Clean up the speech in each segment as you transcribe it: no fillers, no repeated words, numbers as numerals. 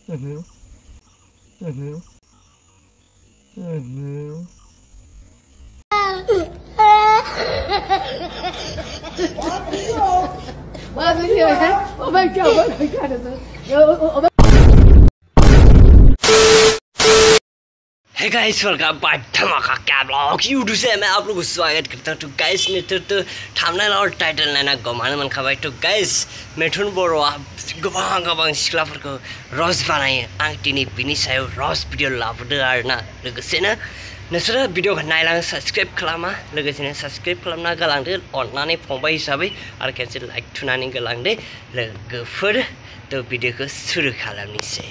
Mhm. Mhm. Mhm. Hey guys, welcome back to धमाका क्या blog YouTube से मैं आप लोगों को स्वागत करता हूँ। तो गाइस ने तो थंबनेल और टाइटल नायना गमानो मोनखाबाय। तो गाइस मेथुन बर'आ गोबां सिख्लाफोरखौ रस बानायो। आं दिनै बिनि सायाव रस भिडिअ लाबोदों आरोना। लोगोसेनो नोंसोरो भिडिअखौ नायलां साबस्क्राइब खालामा, लोगोसेनो साबस्क्राइब खालामना गालांदो अननानै फंबाय हिसाबै, आरो खेबसे लाइक थुनानै गालांदो लोगोफोर। तो भिडिअखौ सुरु खालामनोसै।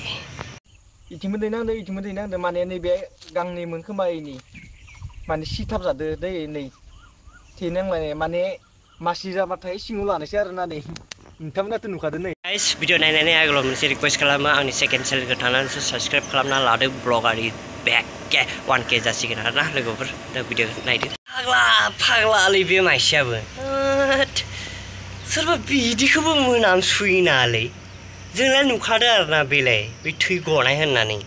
इथिंबो दैनांदो माने नैबे गांनै मोनखोमायनि माने सिथाब जादो दै नै थेनांलाय माने मासि जाबाथाय सिङाव लानोसै आरोना नै नोंथांमोनाथ' नुखादों नै। गाइस भिडिअ नायनानै आगोलाव मोनसे रिक्वेस्ट खालामो, आंनि सेकेन्ड चेनेलखौ थांनानैसो साबस्क्राइब खालामना लादो। ब्लगारनि बेक 1K जासिगोन आरोना लोगोफोर। दा भिडिअ नायदो। फाग्लालै बे मानसियाबो सोरबा बिदिखौबो मोनामसुयो नालै। जोंना नुखादों आरोना बेलाय बे थै गनाय होननानै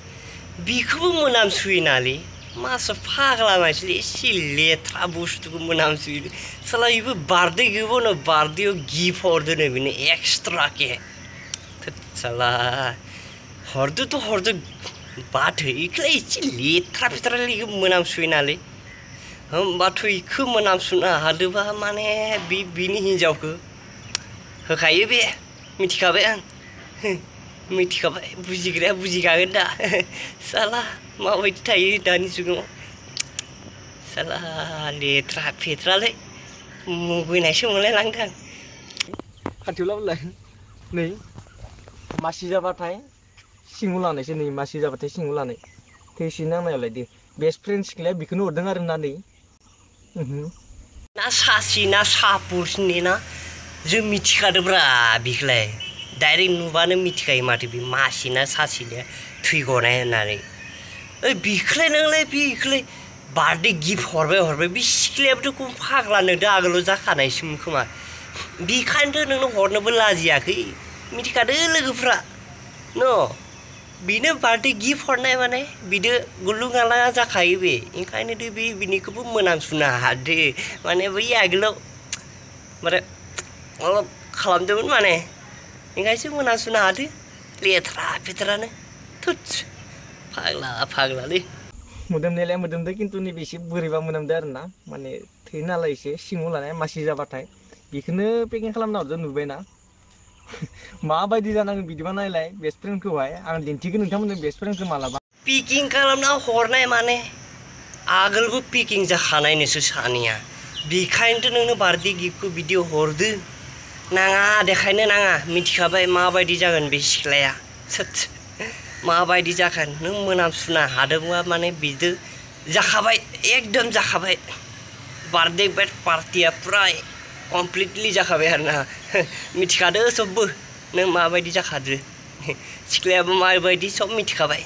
बिखौबो मोनामसुयो नालै। मासो फाग्ला मानसिलै एसे लेथ्रा बुस्थुखौ मोनामसुयो। साला इबो बार्थडे गैबावनो बार्थडेआव गिफ्ट हरदोनो बेनो एक्सट्राके। साला हरदो बाथो इखौलाय एसे लेथ्रा फेथ्रालै मोनामसुयो नालै। होमबाथ' इखौ मोनामसुनो हादोबा माने बिनि हिन्जावखौ होखायो बे। मिथिखाबाय आं, मिथिखाबाय। बुजिग्राया बुजिखागोन दा। साला माबायदि थायो दानि जुगाव। साला लेथ्रा फेथ्रालै मुगैनायसो मोनलायलांदों आं। खाथियाव लाबोलाय नै मासि जाबाथाय सिङाव लानायसै नै मासि जाबाथाय सिङाव लानाय थैसि नांनायालाय दे बेस्ट फ्रेन्ड सिख्लाया बेखौनो हरदों आरोना नै। ना सासि ना सापुरसनि ना जों मिथिखादोब्रा बिखौलाय डाइरेक्ट नुबानो मिथिखायो माथो बे मासि ना सासिनो थै गनाय होननानै। ओइ बिखौलाय नोंलाय बिखौलाय बार्थडे गिफ्ट हरबाय बे सिख्लायाबोथ' खम फाग्ला नोंदो आगोलाव जाखानायसोमोन खोमा। बेखायनोथ' नोंनो हरनोबो लाजियाखै। मिथिखादो लोगोफ्रा न' बेनो बार्थडे गिफ्ट हरनाय माने बिदो गुलुं गाला जाखायो बे। ओंखायनोथ' बे बिनिखौबो मोनामसुनो हादो माने बै आगोलाव माने माबा खालामदोंमोन माने ओंखायसो मोनामसुनो हादो। लेथ्रा फेथ्रानो थुस फाग्लालै। मोदोमनायालाय मोदोमदों खिन्थु नैबे एसे बोरैबा मोनामदों आरोना माने थै नालाय एसे सिङाव लानाय मासि जाबाथाय बेखौनो पेकिं खालामना हरदो नुबायना। माबायदि जानांगौ बिदिबा नायलाय बेस्ट फ्रेन्डखौहाय आं दिन्थिगोन नोंथांमोननो बेस्ट फ्रेन्डखौ मालाबा। पेकिं खालामना हरनाय माने आगोलबो पेकिं जाखानाय नोंसोर सानैया। बेखायनोथ' नोंनो बार्थडे गिफ्टखौ बिदि हरदो। नाङा देखायनो नाङा, मिथिखाबाय माबायदि जागोन बे सिख्लाया। माबायदि जागोन नों मोनामसुनो हादोंबा माने बिदो जाखाबाय, एकदम जाखाबाय। बार्थडे पार्टिया प्राय कमप्लिटलि जाखाबाय आरोना। मिथिखादो सबबो नों माबायदि जाखादो। सिख्लायाबो माबायदि सब मिथिखाबाय।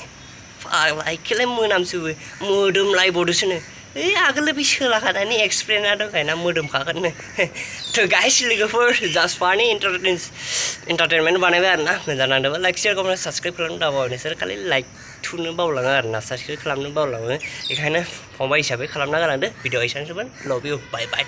फाग्ला इखौलाय मोनामसुबो मोदोमलायबावदोसोनो। ओइ आगोल बे सोलाखानायनि एक्सपिरियेन्सआ दंखायोना मोदोमखागोननो। थ' गाइस लोगोफोर जास्ट फानि एन्टारटेनमेन्ट बानायबाय आरोना। मोजां नांदोंबा लाइक शेयार कमेन्ट साबस्क्राइब खालामनो दाबाव। नोंसोर खालि लाइक थुनो बावलाङो आरोना, साबस्क्राइब खालामनो बावलाङो। बेखायनो फंबाय हिसाबै खालामना गालांदो। भिडिअ एसेनोसैमोन। लाभ इउ, बाय बाय।